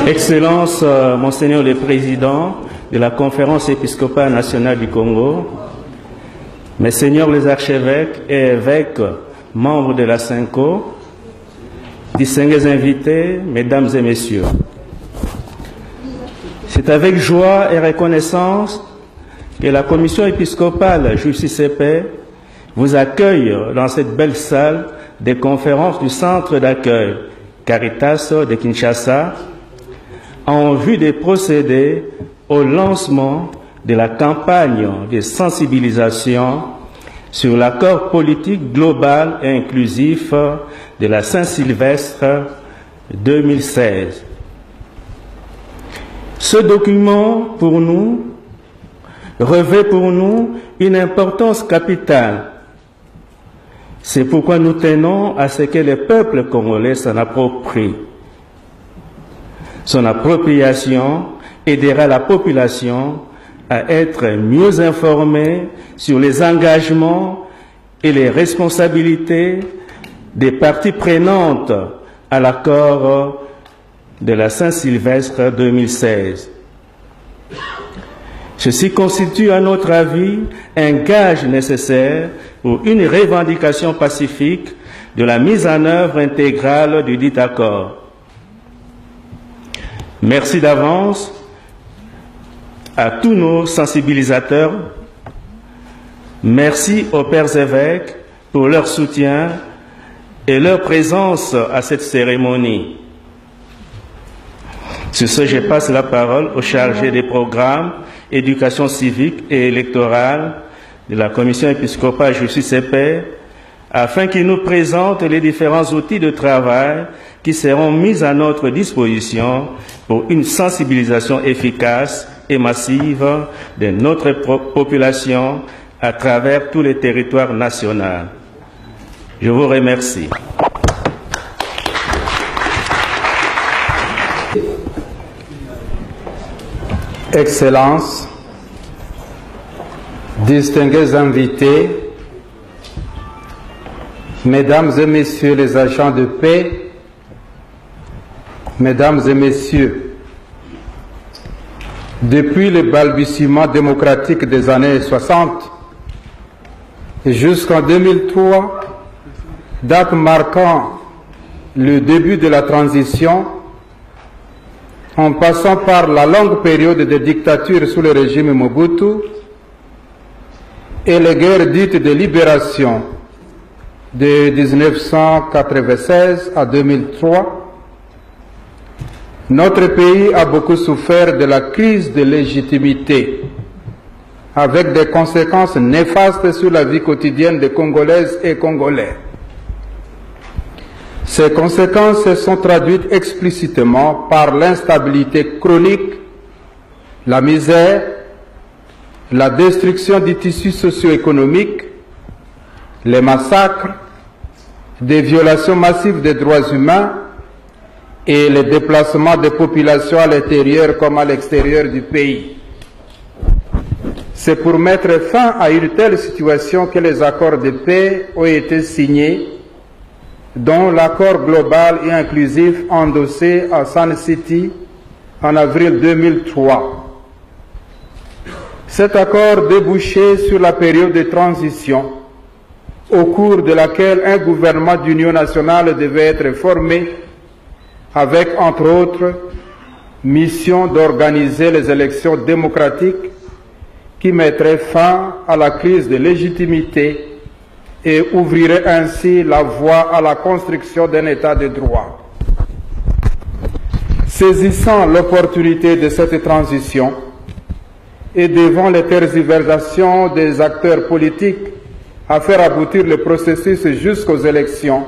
Excellences, Monseigneur le Président de la Conférence épiscopale nationale du Congo, Messeigneurs les archevêques et évêques, membres de la SENCO, distingués invités, Mesdames et Messieurs. C'est avec joie et reconnaissance que la Commission épiscopale Justice et Paix vous accueille dans cette belle salle des conférences du Centre d'accueil Caritas de Kinshasa en vue de procéder au lancement de la campagne de sensibilisation sur l'accord politique global et inclusif de la Saint-Sylvestre 2016. Ce document, pour nous, revêt pour nous une importance capitale. C'est pourquoi nous tenons à ce que le peuple congolais s'en approprie. Son appropriation aidera la population à être mieux informée sur les engagements et les responsabilités des parties prenantes à l'accord de la Saint-Sylvestre 2016. Ceci constitue, à notre avis, un gage nécessaire pour une revendication pacifique de la mise en œuvre intégrale du dit accord. Merci d'avance à tous nos sensibilisateurs. Merci aux pères évêques pour leur soutien et leur présence à cette cérémonie. Sur ce, je passe la parole au chargé des programmes éducation civique et électorale de la Commission épiscopale Justice et Paix, afin qu'il nous présente les différents outils de travail qui seront mis à notre disposition pour une sensibilisation efficace et massive de notre population à travers tous les territoires nationaux. Je vous remercie. Excellences, distingués invités, Mesdames et Messieurs les agents de paix, Mesdames et Messieurs, depuis le balbutiement démocratique des années 60 jusqu'en 2003, date marquant le début de la transition, en passant par la longue période de dictature sous le régime Mobutu et les guerres dites de libération de 1996 à 2003, notre pays a beaucoup souffert de la crise de légitimité, avec des conséquences néfastes sur la vie quotidienne des Congolaises et Congolais. Ces conséquences se sont traduites explicitement par l'instabilité chronique, la misère, la destruction du tissu socio-économique, les massacres, des violations massives des droits humains et les déplacements des populations à l'intérieur comme à l'extérieur du pays. C'est pour mettre fin à une telle situation que les accords de paix ont été signés, dont l'accord global et inclusif endossé à Sun City en avril 2003. Cet accord débouchait sur la période de transition, au cours de laquelle un gouvernement d'union nationale devait être formé, avec, entre autres, mission d'organiser les élections démocratiques qui mettraient fin à la crise de légitimité et ouvrirait ainsi la voie à la construction d'un État de droit. Saisissant l'opportunité de cette transition et devant les tergiversations des acteurs politiques à faire aboutir le processus jusqu'aux élections,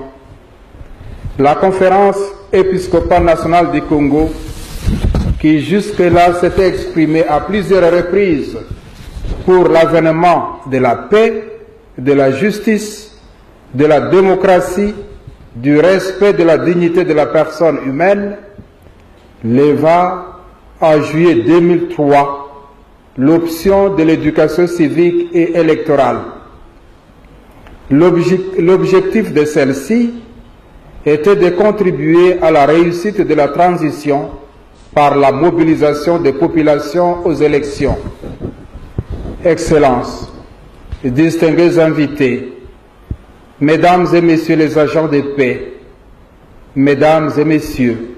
la Conférence épiscopale nationale du Congo, qui jusque-là s'était exprimée à plusieurs reprises pour l'avènement de la paix, de la justice, de la démocratie, du respect de la dignité de la personne humaine, leva en juillet 2003 l'option de l'éducation civique et électorale. L'objectif de celle-ci était de contribuer à la réussite de la transition par la mobilisation des populations aux élections. Excellences, distingués invités, Mesdames et Messieurs les agents de paix, Mesdames et Messieurs,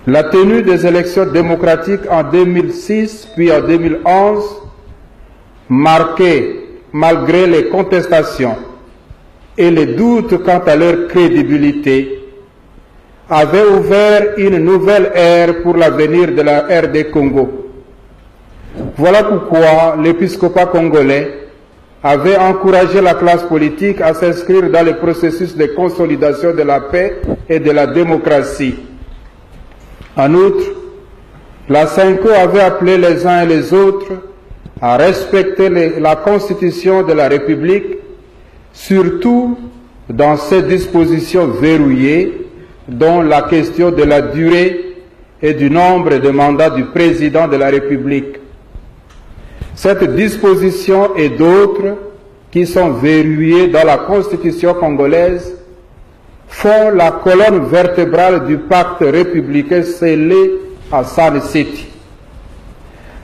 la tenue des élections démocratiques en 2006 puis en 2011, marquée malgré les contestations et les doutes quant à leur crédibilité, avait ouvert une nouvelle ère pour l'avenir de la RD Congo. Voilà pourquoi l'épiscopat congolais avait encouragé la classe politique à s'inscrire dans le processus de consolidation de la paix et de la démocratie. En outre, la CENCO avait appelé les uns et les autres à respecter la Constitution de la République, surtout dans ses dispositions verrouillées, dont la question de la durée et du nombre de mandats du président de la République. Cette disposition et d'autres qui sont verrouillées dans la Constitution congolaise font la colonne vertébrale du pacte républicain scellé à Sun City.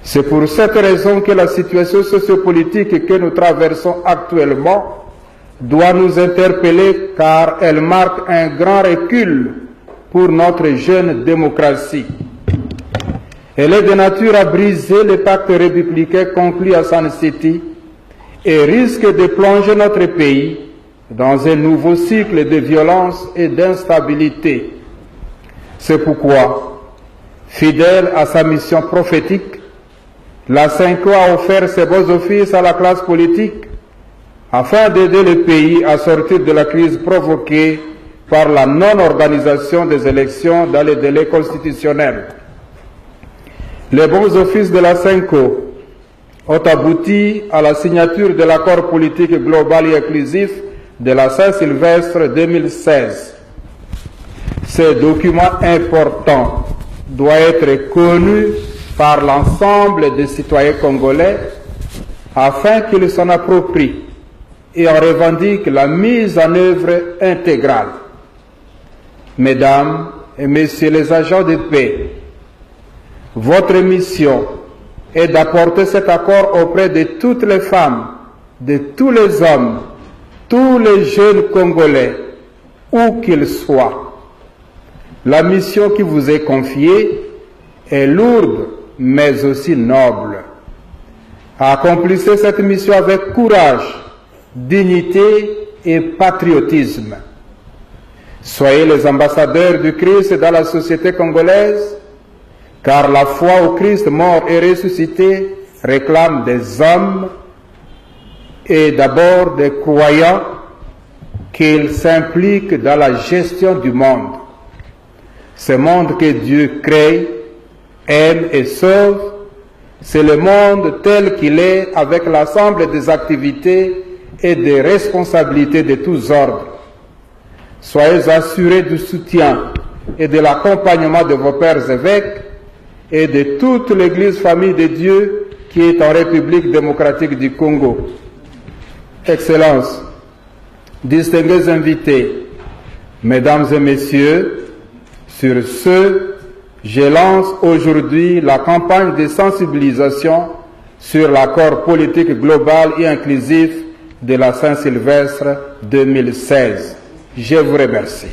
C'est pour cette raison que la situation sociopolitique que nous traversons actuellement doit nous interpeller, car elle marque un grand recul pour notre jeune démocratie. Elle est de nature à briser le pacte républicain conclu à Sun City et risque de plonger notre pays dans un nouveau cycle de violence et d'instabilité. C'est pourquoi, fidèle à sa mission prophétique, la CENCO a offert ses beaux offices à la classe politique afin d'aider le pays à sortir de la crise provoquée par la non-organisation des élections dans les délais constitutionnels. Les bons offices de la CENCO ont abouti à la signature de l'accord politique global et inclusif de la Saint-Sylvestre 2016. Ce document important doit être connu par l'ensemble des citoyens congolais afin qu'ils s'en approprient et en revendiquent la mise en œuvre intégrale. Mesdames et Messieurs les agents de paix, votre mission est d'apporter cet accord auprès de toutes les femmes, de tous les hommes, tous les jeunes Congolais, où qu'ils soient. La mission qui vous est confiée est lourde, mais aussi noble. Accomplissez cette mission avec courage, dignité et patriotisme. Soyez les ambassadeurs du Christ dans la société congolaise, car la foi au Christ mort et ressuscité réclame des hommes et d'abord des croyants qu'ils s'impliquent dans la gestion du monde. Ce monde que Dieu crée, aime et sauve, c'est le monde tel qu'il est avec l'ensemble des activités et des responsabilités de tous ordres. Soyez assurés du soutien et de l'accompagnement de vos pères évêques et de toute l'Église famille de Dieu qui est en République démocratique du Congo. Excellences, distingués invités, Mesdames et Messieurs, sur ce, je lance aujourd'hui la campagne de sensibilisation sur l'accord politique global et inclusif de la Saint-Sylvestre 2016. Je vous remercie.